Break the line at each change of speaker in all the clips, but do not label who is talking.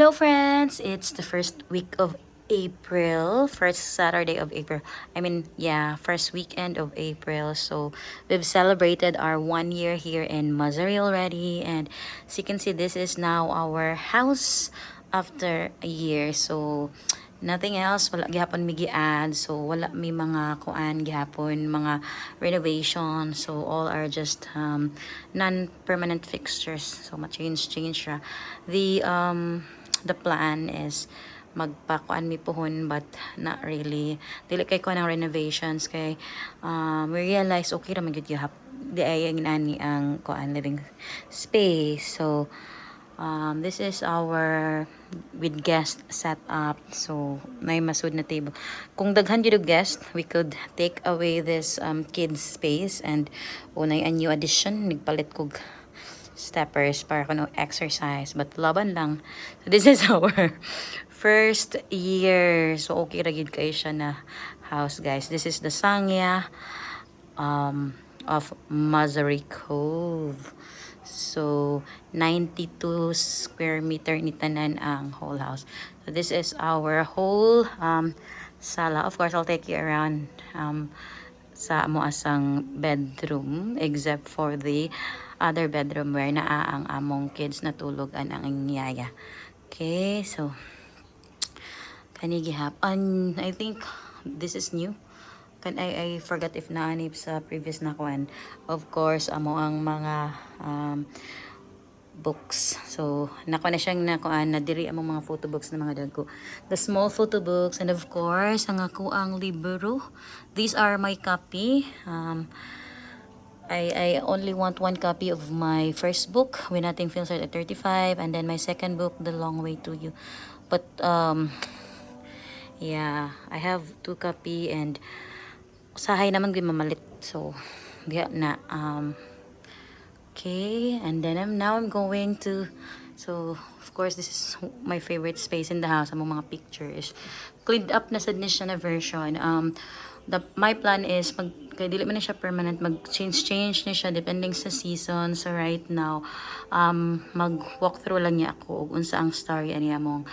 Hello friends, it's the first week of April, first Saturday of April. First weekend of April. So we've celebrated our 1 year here in Mazari already, and as you can see, this is now our house after a year. So nothing else, wala gihapon mi gi-add. So wala mi mga kuan gihapon, mga renovation. So all are just non-permanent fixtures. So change ra. The plan is magpakuan mi pohon, but not really dili kay ko ng renovations kay we realize okay ra man gyud gihap di ay ani ang kuan living space. So this is our with guest setup. So may masud na table. Kung daghan gyud og guest, we could take away this kids space, and unay a new addition nagpalit kog steppers para kuno exercise, but laban lang. So this is our first year. So okay ra gid kay siya na house, guys. This is the Sangya of Mazari Cove. So 92 square meter ni tanan ang whole house. So this is our whole sala. Of course, I'll take you around sa amo asang bedroom, except for the other bedroom where naa ang among kids natulog ang yaya. Okay, so kani gihapon, I think this is new. I forgot if naanip sa previous na kuan. Of course, amo ang mga books. So nako na siyang nakuan na diri among mga photo books na mga dagko. The small photo books, and of course ang ako ang libro. These are my copy. I only want one copy of my first book, When Nothing Feels Right at 35, and then my second book, The Long Way to You. But yeah, I have two copy, and sahay naman gyud mamalit. So diha na okay, and then now I'm going to, so of course this is my favorite space in the house. Among mga pictures cleaned up na sad ni siya na version. My plan is kay dili man na siya permanent, mag change ni siya depending sa season. So right now mag walk through lang niya ako ug unsa ang story ani among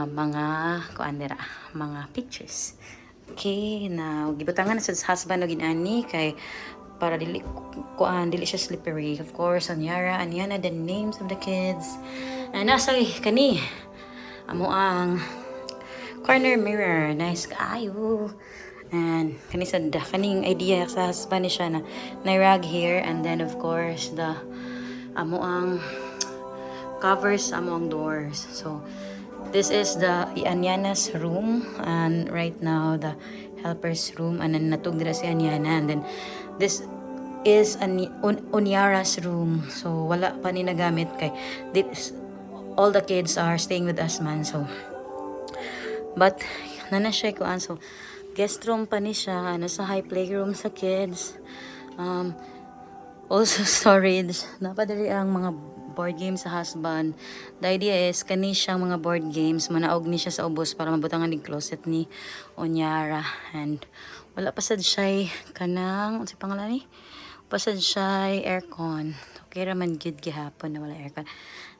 mga kuan dira, mga pictures. Okay, now gibutangan na sa husband og ginani kay para dili siya slippery. Of course, anyana the names of the kids. And nasa kani amo ang corner mirror, nice kaayo. And kaning idea sa husband siya na rag here, and then of course the amo ang covers amo ang doors. So this is the Anyana's room, and right now the helper's room, and then natugdira si Anyana, and then this is Onyara's room. So wala pa ni nagamit kay all the kids are staying with us man. So but nana siya ko so guest room pa ni siya, nasa high playroom sa kids. Also storage, napadali ang mga board games sa husband. The idea is kani siyang mga board games manaog ni siya sa ubos para mabutangan ni closet ni Onyara. And wala pa sad siya kanang si pangalan ni pasad siya aircon. Okay raman gid gihapon na wala aircon.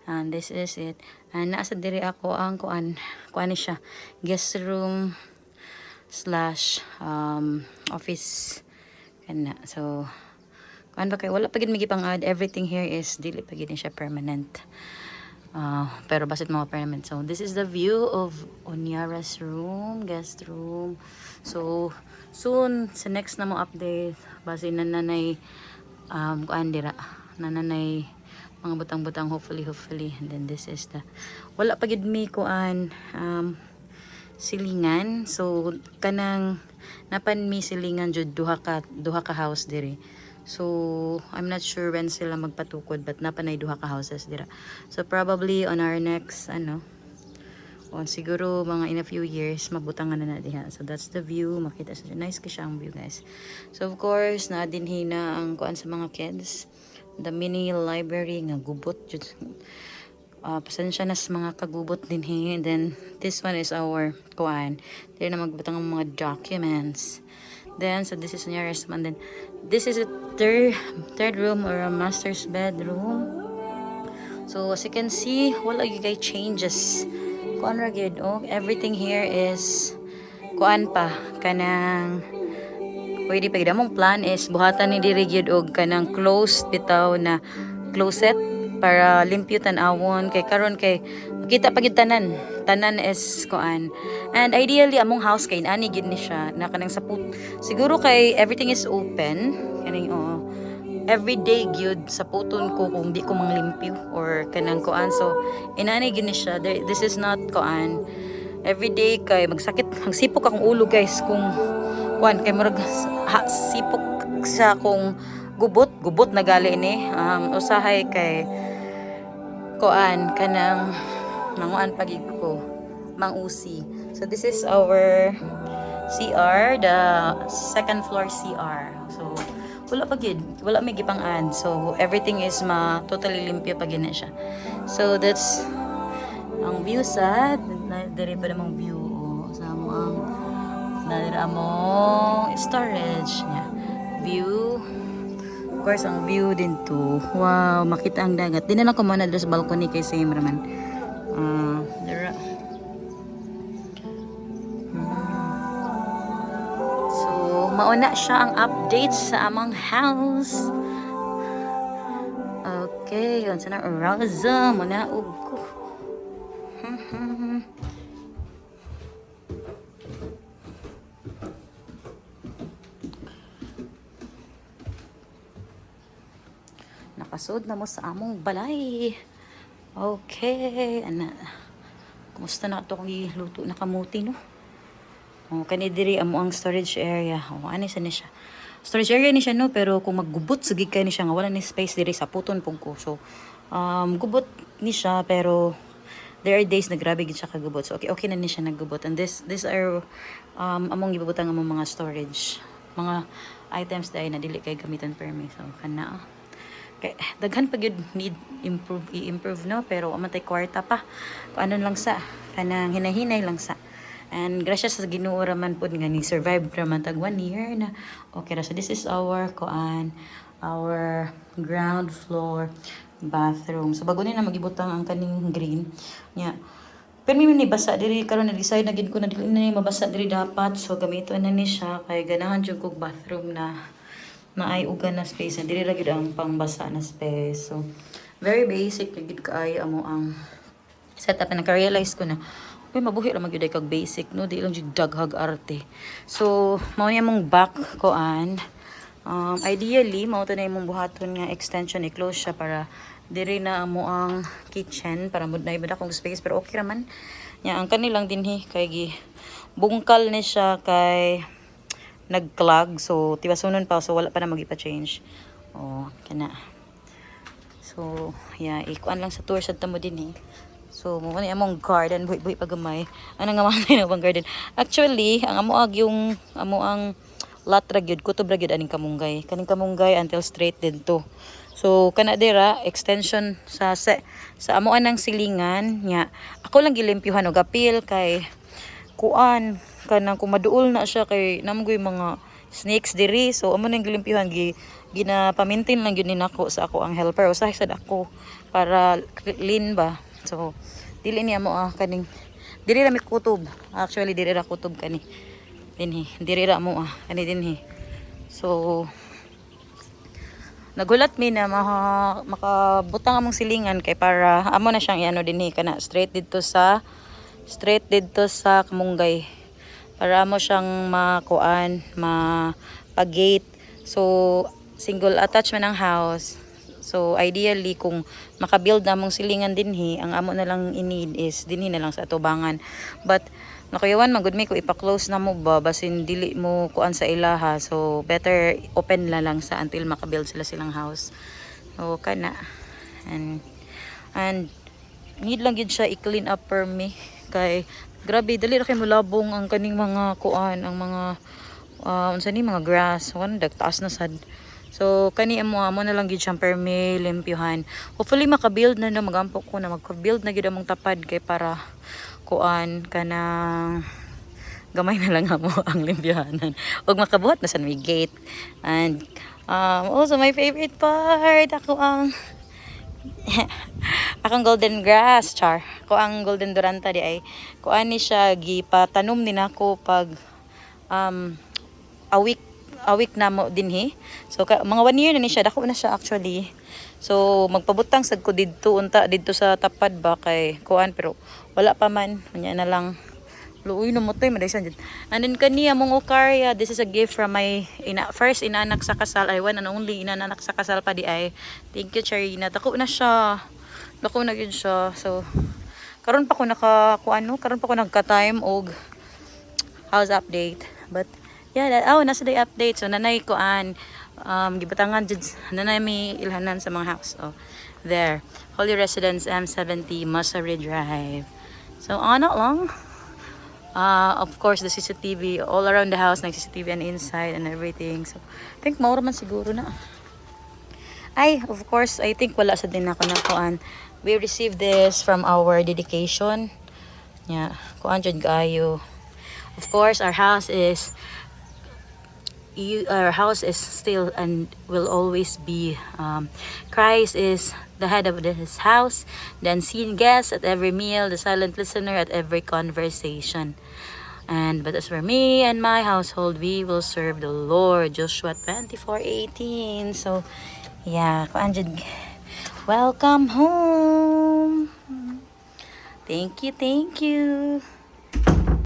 And this is it. And nasa diri ako ang kuan ni siya guest room / office kana. So kuan ba kay wala pa gid magipang add, everything here is dili pa gid siya permanent. Pero basit mga permanent. So this is the view of Onyara's room, guest room. So soon sa next na mo update base nanay kuan dira nanay mga butang-butang, hopefully. And then this is the wala pa gid mi kuan silingan. So kanang napan mi silingan jud duha ka house diri. So I'm not sure when sila magpatukod, but napanay duha ka houses dira. So probably on our next siguro mga in a few years mabutangan na diha. So that's the view, makita sa nice ka siyang view, guys. So of course na dinhi na ang kuan sa mga kids, the mini library nga gubot jud. Pasensya na sa mga kagubot din he. And then this one is our kuan, dili na magbutang ang mga documents. Then so this is Onyara's room, and then this is a third room or a master's bedroom. So as you can see, wala gyud kay changes. Kuan ra gyud, oh, everything here is kuan pa kanang pwede pa gyud among plan is buhatan ni diri gyud og kanang closed bitaw na closet para limpyo tan-awon kay karon kay makita pa gyud tanan is kuan. And ideally among house kay ani gyud ni siya na kanang saput siguro kay everything is open kaning everyday gyud sa puton ko kung di ko manglimpyo or kanang kuan. So inani gyud ni siya. This is not kuan everyday kay magsipok akong ulo guys kung kuan kay murag sipok sa kung gubot na gali ni usahay kay kuan kanang manguan pagig ko mangusi. So this is our CR, the second floor CR. So wala pa gid, wala may gipang-add. So everything is totally limpyo pa gid na siya. So that's ang view sa diri pa namang view sa among diri among storage niya. View. Of course ang view din to. Wow, makita ang dagat. Di na lang ko muna dito sa balcony kay same raman. Mauna siya ang updates sa among house. Okay, yun sana Rosa muna ko. Nakasud na mo sa among balay. Okay, ana. Kumusta na ito kung iluto na kamuti, no? Kani diri amo ang storage area. Ani sa ni siya. Storage area ni siya no, pero kung maggubot sagig kay ni siya nga wala ni space diri sa puton pong ko. So gubot ni siya pero there are days na grabe gid siya kagubot. So okay na ni siya naggubot. And these are among gibutang among mga storage. Mga items dai na dili kay gamitan permi. So kana kay daghan pa gyud need i-improve no, pero amatay kwarta pa. Ano lang sa kanang hinahinay lang sa. And gracias sa Ginoo raman pud nga ni survive raman tag 1 year na. Okay ra. So this is our ground floor bathroom. So bago ni na magibutang ang kaning green nya. Pero mi ni basa diri karon na decide na gid ko na dili na mabasa diri dapat. So gamito na ni siya kay ganahan jud kog bathroom na ay ugan na space. And diri ra gid ang pangbasa na space. So very basic gid kaayo amo ang setup na naka-realize ko na uy, mabuhi ra magyud kag basic no, di lang jud daghag arte. So mao ni among back koan. Ideally mao to na imong buhaton nga extension i-close siya para diri na amo ang kitchen para mud na ibada kong space, pero okay raman. Nya ang kanilang dinhi kay gi bungkal ni siya kay nag-clog, so tibasunon pa, so wala pa na magipa-change. Kana. So yeah, ikuan lang sa tour sa tamo dinhi. So, mo ni among garden, buhi pagamay. Ano nga man na bang garden? Actually, ang amo ang lot ra gyud, kutob ra gyud aning kamunggay. Kaning kamunggay until straight din to. So, kana dira extension sa amo anang silingan nya. Ako lang gilimpyuhan og apil kay kuan kanang kung maduol na siya kay namoy mga snakes diri. So, amo nang gilimpyuhan ginapamintin lang gyud ni nako sa ako ang helper usahay sad ako para clean ba. So dili niya mo kaning diri ra mi kutob. Actually diri ra kutob kani dinhi, diri ra mo kani dinhi. So nagulat mi na makabutang among silingan kay para amo na siyang iano dinhi kana straight dito sa kamunggay para amo siyang makuan mapag-gate. So single attachment ang house. So ideally kung makabuild na mong silingan dinhi, ang amo na lang i-need is dinhi na lang sa atubangan. But nakuyawan magud mi ko ipa-close na mo ba basin dili mo kuan sa ilaha. So better open la lang sa until makabuild silang house. So kana and need lang gid siya i-clean up per me kay grabe dali ra kay mulabong ang kaning mga kuan, ang mga unsa ni mga grass, dagtaas na sad. So kani amo na lang gid siyang permi limpyuhan. Hopefully makabuild na magampok ko na magka-build na gid among tapad kay para kuan kanang gamay na lang amo ang limpyuhanan. Og makabuhat na sa may gate. And also my favorite part ako ang Akong golden grass, char. Ko ang golden duranta di ay kuan ni siya gipatanom ni nako pag um a week na mo dinhi. So mga 1 year na ni siya, dako na siya actually. So magpabutang sad ko didto unta didto sa tapad ba kay kuan pero wala pa man, unya na lang. Luoy no motoy maday siya. And then kani among ukarya, this is a gift from my first inanak sa kasal, ay one and only inanak sa kasal pa di ay. Thank you Charina. Dako na siya. Dako na gyud siya. So karon pa ko karon pa ko nagka-time og house update. But yeah, nasa day update. So nanay ko gibatangan jud nanay may ilhanan sa mga house. Oh, there. Holy Residence M70 Masari Drive. So ano lang. Of course the CCTV all around the house, nag CCTV and inside and everything. So I think mauro man siguro na. Ay, of course, I think wala sa din ako na kuan. We received this from our dedication. Yeah, kuan jud kaayo. Of course, our house is still and will always be Christ is the head of this house, the unseen guest at every meal, the silent listener at every conversation. But as for me and my household, we will serve the Lord. Joshua 24:18. So yeah, welcome home. Thank you.